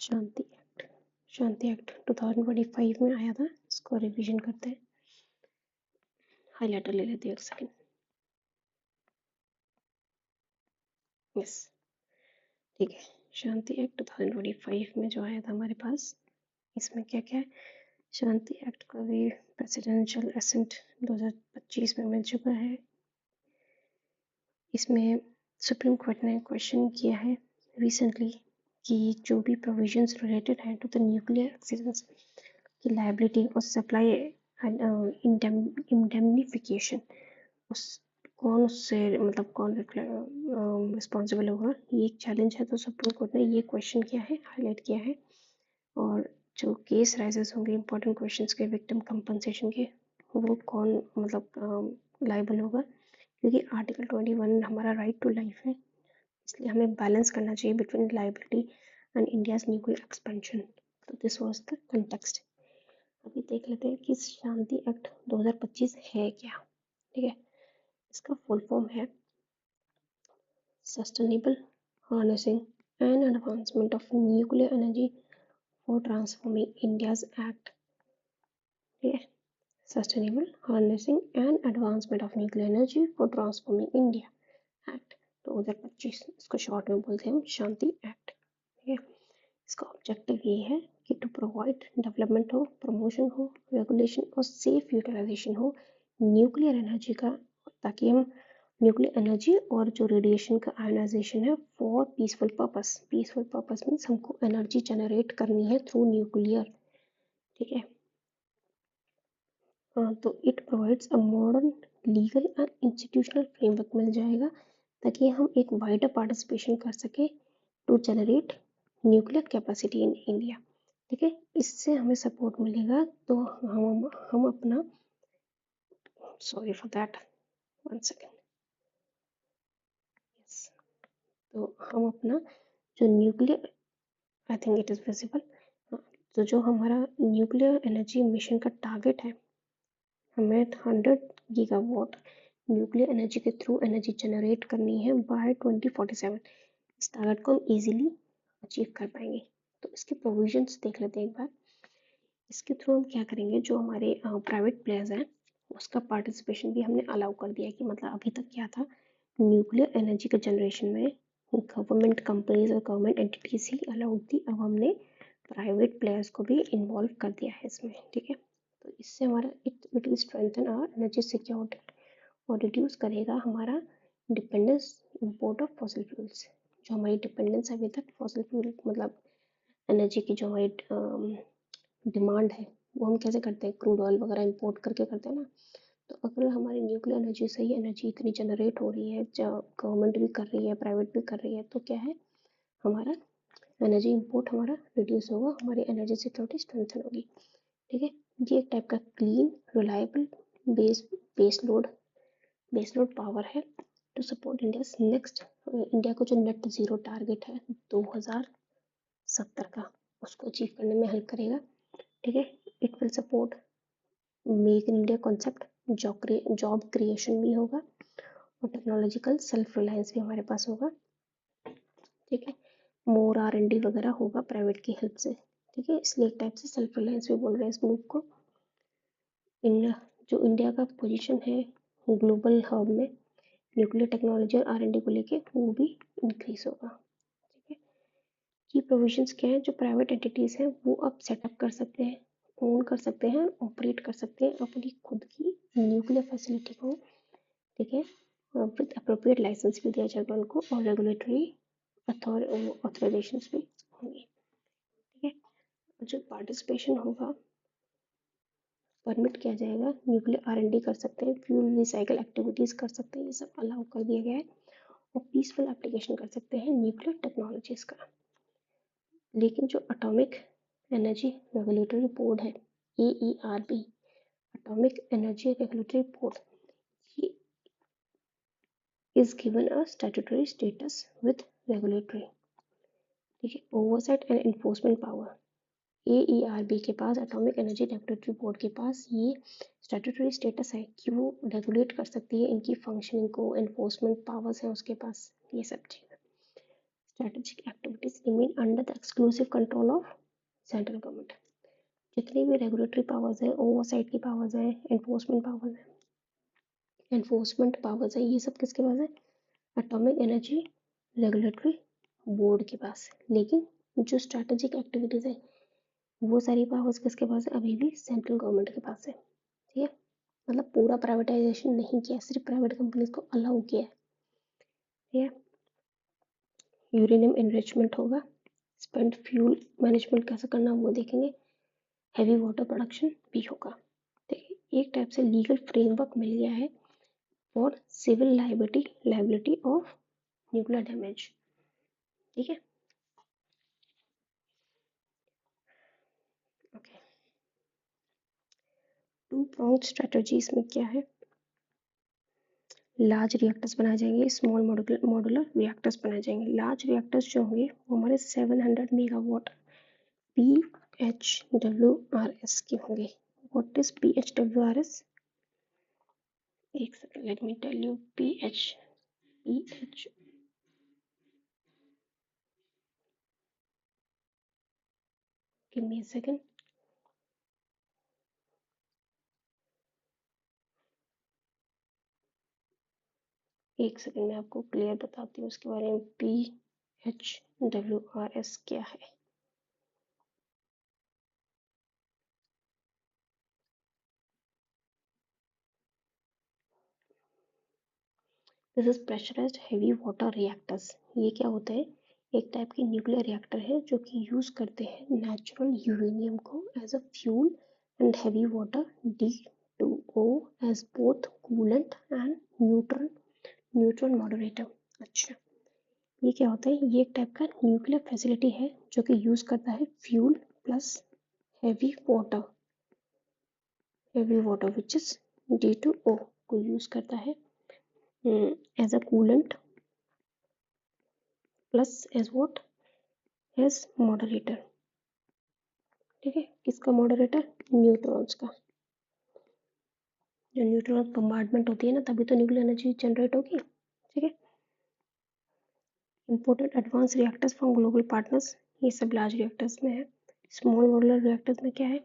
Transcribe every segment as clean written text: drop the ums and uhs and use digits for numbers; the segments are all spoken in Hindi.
शांति एक्ट। शांति एक्ट 2025 में आया था। इसको रिवीजन करते हैं। हाईलाइटर ले लेते हैं एक सेकेंड। यस, ठीक है। शांति एक्ट 2025 में जो आया था हमारे पास, इसमें क्या क्या है। शांति एक्ट का भी प्रेसिडेंशियल असेंट 2025 में मिल चुका है। इसमें सुप्रीम कोर्ट ने क्वेश्चन किया है रिसेंटली कि जो भी प्रोविजंस रिलेटेड है टू द न्यूक्लियर एक्सीडेंट्स की लायबिलिटी और सप्लाई इंडेमनिफिकेशन, उस कौन उससे मतलब कौन रिस्पॉन्सिबल होगा, ये एक चैलेंज है। तो सुप्रीम कोर्ट ने ये क्वेश्चन किया है, हाईलाइट किया है। और जो केस राइजेस होंगे इंपॉर्टेंट क्वेश्चंस के विक्टिम कंपनसेशन के, वो कौन मतलब लाइबल होगा, क्योंकि आर्टिकल 21 हमारा राइट टू लाइफ है, इसलिए हमें बैलेंस करना चाहिए between liability and India's nuclear expansion. तो दिस वाज द कंटेक्स्ट। अभी देख लेते हैं कि शांति एक्ट 2025 है क्या। ठीक है, इसका फुल फॉर्म है sustainable harnessing and advancement of nuclear energy for transforming India's act. ठीक है, sustainable harnessing and advancement of nuclear energy for transforming India act 2025, इसको शॉर्ट में बोलते हैं हम शांति एक्ट। ठीक है, इसका ऑब्जेक्टिव ये है कि टू प्रोवाइड डेवलपमेंट हो, प्रमोशन हो, रेगुलेशन और सेफ यूटिलाइजेशन हो न्यूक्लियर एनर्जी का, ताकि हम न्यूक्लियर एनर्जी और जो रेडिएशन का आयोनाइजेशन है for peaceful purpose. Peaceful purpose means हमको एनर्जी जनरेट करनी है थ्रू न्यूक्लियर। ठीक है, तो it provides a modern legal and institutional framework मिल जाएगा, ताकि हम एक वाइडर पार्टिसिपेशन कर सके to generate nuclear capacity in India. ठीक है, इससे हमें सपोर्ट मिलेगा। तो हम अपना, sorry for that, one second. Yes, तो हम अपना जो nuclear, I think it is visible. तो जो हमारा न्यूक्लियर एनर्जी मिशन का टारगेट है, हमें 100 गीगावाट न्यूक्लियर एनर्जी के थ्रू एनर्जी जनरेट करनी है बाय 2047। इस टारगेट को हम इजीली अचीव कर पाएंगे। तो इसके प्रोविजंस देख लेते हैं एक बार। इसके थ्रू हम क्या करेंगे, जो हमारे प्राइवेट प्लेयर्स हैं उसका पार्टिसिपेशन भी हमने अलाउ कर दिया है। कि मतलब अभी तक क्या था, न्यूक्लियर एनर्जी के जनरेशन में गवर्नमेंट कंपनीज और गवर्नमेंट एंटिटीज ही अलाउड थी। अब हमने प्राइवेट प्लेयर्स को भी इन्वॉल्व कर दिया है इसमें। ठीक है, तो इससे हमारा it will strengthen our energy security और रिड्यूस करेगा हमारा dependence import of fossil fuels. जो हमारी डिपेंडेंस अभी तक फॉसिल फ्यूल मतलब एनर्जी की जो हमारी डिमांड है, वो हम कैसे करते हैं, क्रूड ऑयल वगैरह इंपोर्ट करके करते हैं ना। तो अगर हमारी न्यूक्लियर एनर्जी से ही एनर्जी इतनी जनरेट हो रही है, गवर्नमेंट भी कर रही है, प्राइवेट भी कर रही है, तो क्या है, हमारा एनर्जी इंपोर्ट हमारा रिड्यूस होगा, हमारी एनर्जी सिक्योरिटी स्ट्रेंथन होगी। ठीक है, ये एक टाइप का clean reliable base load power है to support India next. India को जो नेट जीरो टारगेट है 2070 का, उसको अचीव करने में हेल्प करेगा। ठीक है, it will support make in India concept, job creation भी होगा और टेक्नोलॉजिकल सेल्फ रिलायंस भी हमारे पास होगा। ठीक है, मोर R&D वगैरह होगा प्राइवेट की हेल्प से। ठीक है, इसलिए एक टाइप से सेल्फ रिलायंस भी बोल रहे हैं इस मूव को। इन जो इंडिया का पोजीशन है ग्लोबल हब में न्यूक्लियर टेक्नोलॉजी और R&D को लेके, वो भी इंक्रीज होगा। ठीक है, की प्रोविजंस क्या है, जो प्राइवेट एंटिटीज हैं वो अब सेटअप कर सकते हैं, ओन कर सकते हैं, ऑपरेट कर सकते हैं अपनी खुद की न्यूक्लियर फैसिलिटी को। ठीक है, विद अप्रोप्रिएट लाइसेंस भी दिया जाएगा उनको और रेगुलेटरी ऑथराइजेशंस भी होंगे। ठीक है, जो पार्टिसिपेशन होगा परमिट किया जाएगा, न्यूक्लियर R&D कर सकते हैं, फ्यूल रिसाइकल एक्टिविटीज़ कर सकते हैं, ये सब अलाउ कर दिया गया है। और पीसफुल एप्लीकेशन कर सकते हैं न्यूक्लियर टेक्नोलॉजीज का। लेकिन जो एटॉमिक एनर्जी रेगुलेटरी बोर्ड है, AERB, atomic energy regulatory board, ये is given a statutory status with regulatory, ठीक है, oversight and enforcement power. AERB के पास, एटॉमिक एनर्जी रेगुलेटरी बोर्ड के पास ये स्टैट्यूटरी स्टेटस है कि वो रेगुलेट कर सकती है इनकी फंक्शनिंग को, एनफोर्समेंट पावर्स हैं उसके पास, ये सब चीज़। Strategic activities remain under the exclusive control of central government. जितनी भी रेगुलेटरी पावर्स है, ओवरसाइट की पावर्स है, एनफोर्समेंट पावर्स है, ये सब किसके पास है? एटॉमिक एनर्जी रेगुलेटरी बोर्ड के पास है। लेकिन जो स्ट्रेटेजिक एक्टिविटीज है वो सारी पावर्स किसके पास है? अभी भी सेंट्रल गवर्नमेंट के पास है। ठीक है, मतलब पूरा प्राइवेटाइजेशन नहीं किया, सिर्फ प्राइवेट कंपनीज को अलाउ किया है। ठीक है, यूरेनियम एनरिचमेंट होगा, स्पेंट फ्यूल मैनेजमेंट कैसे करना वो देखेंगे, हैवी वाटर प्रोडक्शन भी होगा। ठीक है, एक टाइप से लीगल फ्रेमवर्क मिल गया है for civil liability of nuclear damage. ठीक है, ओके। टू प्रॉन्ग स्ट्रेटजीज में क्या है? लार्ज रिएक्टर्स बनाए जाएंगे, स्मॉल मॉड्यूलर रिएक्टर्स बनाए जाएंगे। लार्ज रिएक्टर्स जो होंगे वो हमारे 700 मेगावाट PHWRS के होंगे। What is PHWRS? एक second, let me tell you. PH give me a second. एक सेकंड में आपको क्लियर बताती हूँ उसके बारे में। PHWRS क्या है? This is pressurised heavy water reactors. ये क्या होता है? एक टाइप की न्यूक्लियर रिएक्टर है जो कि यूज करते हैं नेचुरल यूरेनियम को as a fuel and heavy water D2O as both coolant and neutron moderator. अच्छा, ये क्या होता है? ये एक टाइप का न्यूक्लियर फैसिलिटी है जो कि यूज करता है fuel plus heavy water which is D2O को यूज करता है as a coolant plus as what? As moderator. ठीक है, किसका मॉडरेटर? न्यूट्रॉन्स का। जो न्यूट्रॉन बम्बार्डमेंट होती है ना, तभी तो न्यूक्लियर एनर्जी जनरेट होगी। ठीक है, imported advance reactors from global partners, ये सब लार्ज रिएक्टर्स में है। स्मॉल मॉडुलर रिएक्टर्स में क्या है?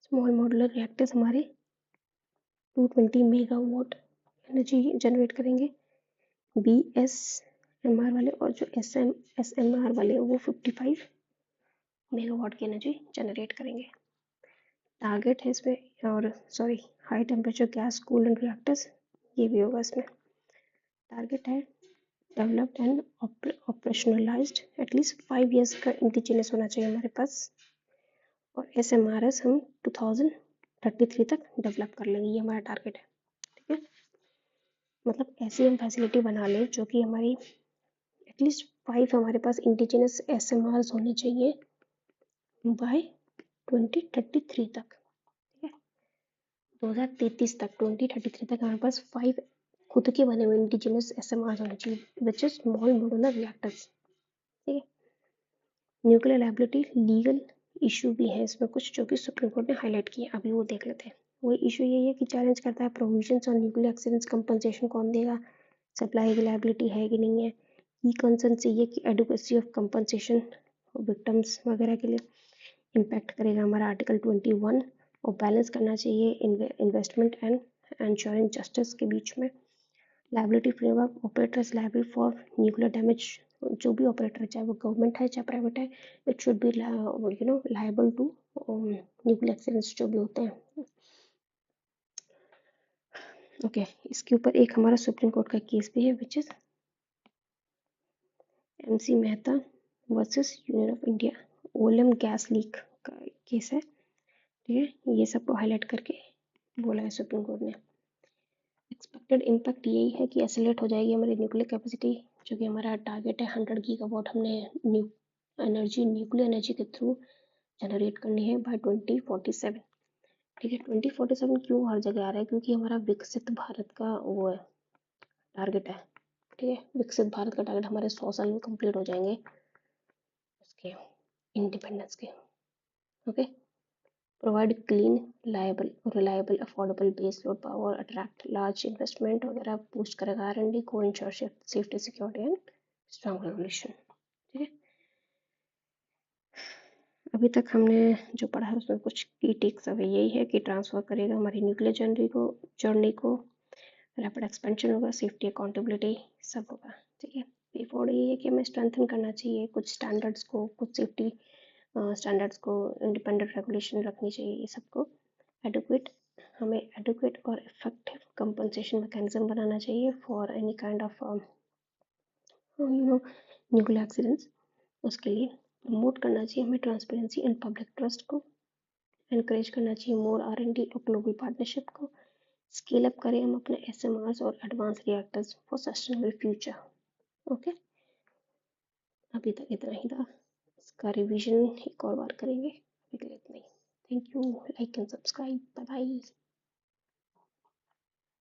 स्मॉल मॉडुलर रिएक्टर्स हमारे 220 मेगावाट एनर्जी जनरेट करेंगे। BSMR वाले और जो SMR वाले वो 55 मेगावाट की एनर्जी जनरेट करेंगे। टारगेट है इसमें, और sorry, high temperature gas cooled reactors ये भी होगा इसमें। टारगेट है developed and operationalised at least 5 years का इंडिजिनियस होना चाहिए हमारे पास। और SMRS हम 2033 तक डेवलप कर लेंगे, ये हमारा टारगेट है। ठीक है, मतलब ऐसी हम फैसिलिटी बना लें जो कि हमारी एटलीस्ट 5 हमारे पास इंडिजिनस SMRs होने चाहिए बाय 2033 तक। ठीक है, 2033 तक, 2033 तक हमारे पास 5 खुद के बने हुए इंडिजिनस SMRs होने चाहिए which is small modular reactors. ठीक है, न्यूक्लियर लायबिलिटी लीगल इशू भी है इसमें कुछ जो कि सुप्रीम कोर्ट ने हाईलाइट किए, अभी वो देख लेते हैं। वो इशू यही है कि चैलेंज करता है provisions on nuclear accidents compensation कौन देगा, सप्लाई की लायबिलिटी है कि नहीं है। की कंसर्न चाहिए कि एडुकेसी ऑफ कंपनसेशन विक्टिम्स वगैरह के लिए इम्पैक्ट करेगा हमारा आर्टिकल 21, और बैलेंस करना चाहिए इन्वेस्टमेंट एंड एंश्योरिंग जस्टिस के बीच में। Liability framework, operators liable for nuclear damage, जो भी ऑपरेटर है चाहे वो गवर्नमेंट है चाहे प्राइवेट है, it should be liable to nuclear accidents जो भी होते हैं। ओके, इसके ऊपर एक हमारा सुप्रीम कोर्ट का केस भी है which is MC Mehta versus union of India, Olam gas leak का केस है। ठीक है, ये सबको हाईलाइट करके बोला है सुप्रीम कोर्ट ने। एक्सपेक्टेड इम्पैक्ट यही है कि एसिलेट हो जाएगी हमारी न्यूक्लियर कैपेसिटी, जो कि हमारा टारगेट है 100 गीगावाट हमने न्यूक्लियर एनर्जी के थ्रू जनरेट करनी है बाय 2047। ठीक है, 2047 क्यों हर जगह आ रहा है? क्योंकि हमारा विकसित भारत का वो है, टारगेट है। ठीक है, विकसित भारत का टारगेट हमारे 100 साल में कंप्लीट हो जाएंगे उसके इंडिपेंडेंस के। Okay, provide clean reliable affordable base load power, attract large investment वगैरह, बूस्ट करेगा R&D को, ensure safety security and strong regulation. ठीक है, अभी तक हमने जो पढ़ा है उसमें कुछ की टेक्स अवे यही है कि ट्रांसफ़र करेगा हमारी न्यूक्लियर जर्नी को रैपिड एक्सपेंशन होगा, सेफ्टी अकाउंटेबिलिटी सब होगा। ठीक है, वे फॉर ये है कि हमें स्ट्रेंथन करना चाहिए कुछ स्टैंडर्ड्स को, कुछ सेफ्टी स्टैंडर्ड्स को, इंडिपेंडेंट रेगुलेशन रखनी चाहिए, ये सबको एडुकेट हमें एडुकेट और इफेक्टिव कंपनसेशन मैकेनिज्म बनाना चाहिए for any kind of nuclear accidents. उसके लिए प्रमोट करना चाहिए हमें ट्रांसपेरेंसी एंड पब्लिक ट्रस्ट को, एनकरेज करना चाहिए मोर R&D और ग्लोबल पार्टनरशिप को, स्केल अप करें हम अपने SMRs और advance reactors for sustainable future. Okay, अभी तक इतना ही था, इसका रिवीजन एक और बार करेंगे, अभी के लिए इतना ही। Thank you, like and subscribe, bye bye.